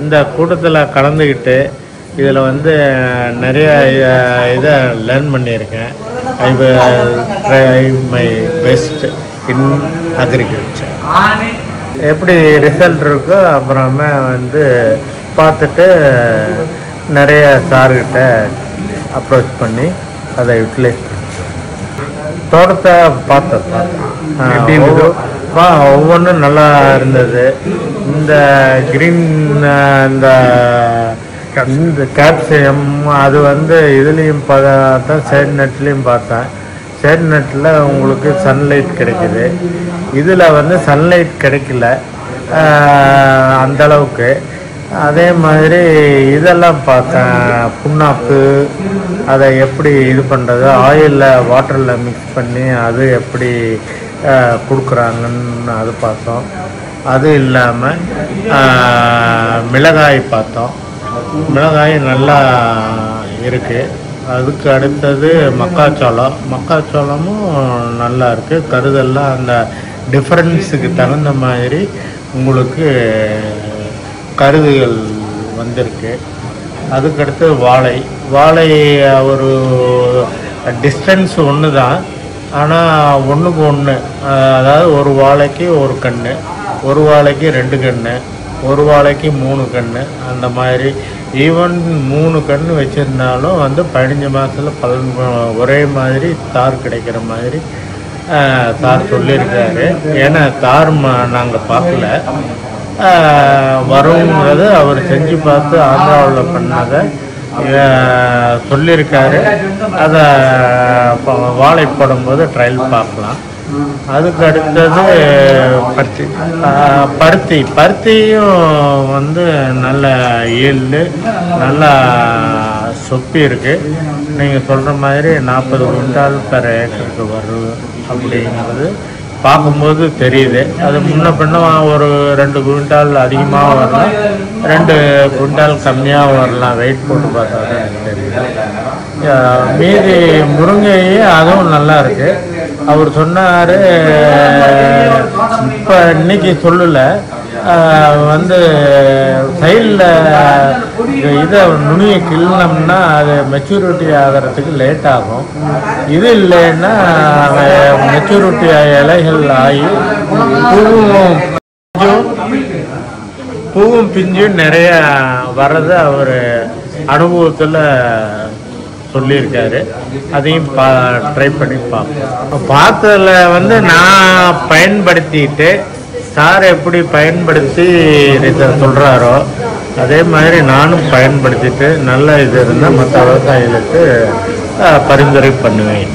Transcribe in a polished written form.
இந்த கூட்டத்தில் கலந்துக்கிட்டு இதில் வந்து நிறைய இதை லேர்ன் பண்ணியிருக்கேன். I try my best in agriculture. எப்படி ரிசல்ட் இருக்கோ அப்புறமே வந்து பார்த்துட்டு நிறைய சார்கிட்ட அப்ரோச் பண்ணி அதை யூட்டிலைஸ் தோட்டத்தை பார்த்தேன். ஒவ்வொன்றும் நல்லா இருந்தது. இந்த கிரீன் இந்த கேப்சியம் அது வந்து இதுலேயும் பார்த்தேன், சைட் நெட்லேயும் பார்த்தேன். சைட் நெட்டில் உங்களுக்கு சன்லைட் கிடைக்குது, இதில் வந்து சன்லைட் கிடைக்கல அந்தளவுக்கு. அதே மாதிரி இதெல்லாம் பார்த்தேன், புண்ணாக்கு அதை எப்படி இது பண்ணுறது, ஆயிலில் வாட்டரில் மிக்ஸ் பண்ணி அது எப்படி கொடுக்குறாங்கன்னு அது பார்த்தோம். அது இல்லாமல் மிளகாய் பார்த்தோம். மிளகாய் நல்லா இருக்குது. அதுக்கு அடுத்தது மக்காச்சோளமும் நல்லா இருக்குது. கருதெல்லாம் அந்த டிஃப்ரென்ஸுக்கு தகுந்த மாதிரி உங்களுக்கு கருதுகள் வந்திருக்கு. அதுக்கடுத்து வாழை ஒரு டிஸ்டன்ஸ் ஒன்று தான், ஆனால் ஒன்றுக்கு ஒன்று, அதாவது ஒரு வாழைக்கு ஒரு கன்று, ஒரு வாழைக்கு 2 கன்று, ஒரு வாழைக்கு 3 கன்று, அந்த மாதிரி. ஈவன் 3 கன்று வச்சுருந்தாலும் வந்து 15 மாதத்தில் ஒரே மாதிரி தார் கிடைக்கிற மாதிரி தார் சொல்லியிருக்காரு. ஏன்னா தார் நாங்கள் பார்க்கல, வருங்கிறது அவர் செஞ்சு பார்த்து ஆந்திராவில் பண்ணதை சொல்லியிருக்காரு. அதை வாழை போடும்போது ட்ரையல் பார்க்கலாம். அதுக்கு அடுத்தது பருத்தியும் வந்து நல்ல ஈல்டு, நல்லா சொப்பி இருக்குது. நீங்கள் சொல்கிற மாதிரி 40 குவிண்டால் பெர் ஏக்கருக்கு வரும் அப்படிங்கிறது பார்க்கும்போது தெரியுது. அது முன்ன பின்ன ஒரு 2 குவிண்டால் அதிகமாக வரலாம், 2 குவிண்டால் கம்மியாக வரலாம். வெயிட் போட்டு பார்த்தா தான் எனக்கு தெரியுது. மீதி முருங்கையே அதுவும் நல்லா இருக்குது. அவர் சொன்னார், இப்போ இன்னைக்கு சொல்லலை, வந்து சைடில் இதை நுனியை கிள்ளனோம்னா அது மெச்சூரிட்டி ஆகிறதுக்கு லேட் ஆகும். இது இல்லைன்னா மெச்சூரிட்டி இலைகள் ஆகி பூவும் பிஞ்சும் நிறைய வர்றது அவர் அனுபவத்தில் சொல்லியிருக்காரு. அதையும் ட்ரை பண்ணி பார்ப்போம். பார்த்ததில் வந்து நான் பயன்படுத்திட்டு சார் எப்படி பயன்படுத்தி இதை சொல்கிறாரோ அதே மாதிரி நானும் பயன்படுத்திட்டு நல்ல இது இருந்தால் மற்ற விவசாயிகளுக்கு பரிந்துரை பண்ணுவேன்.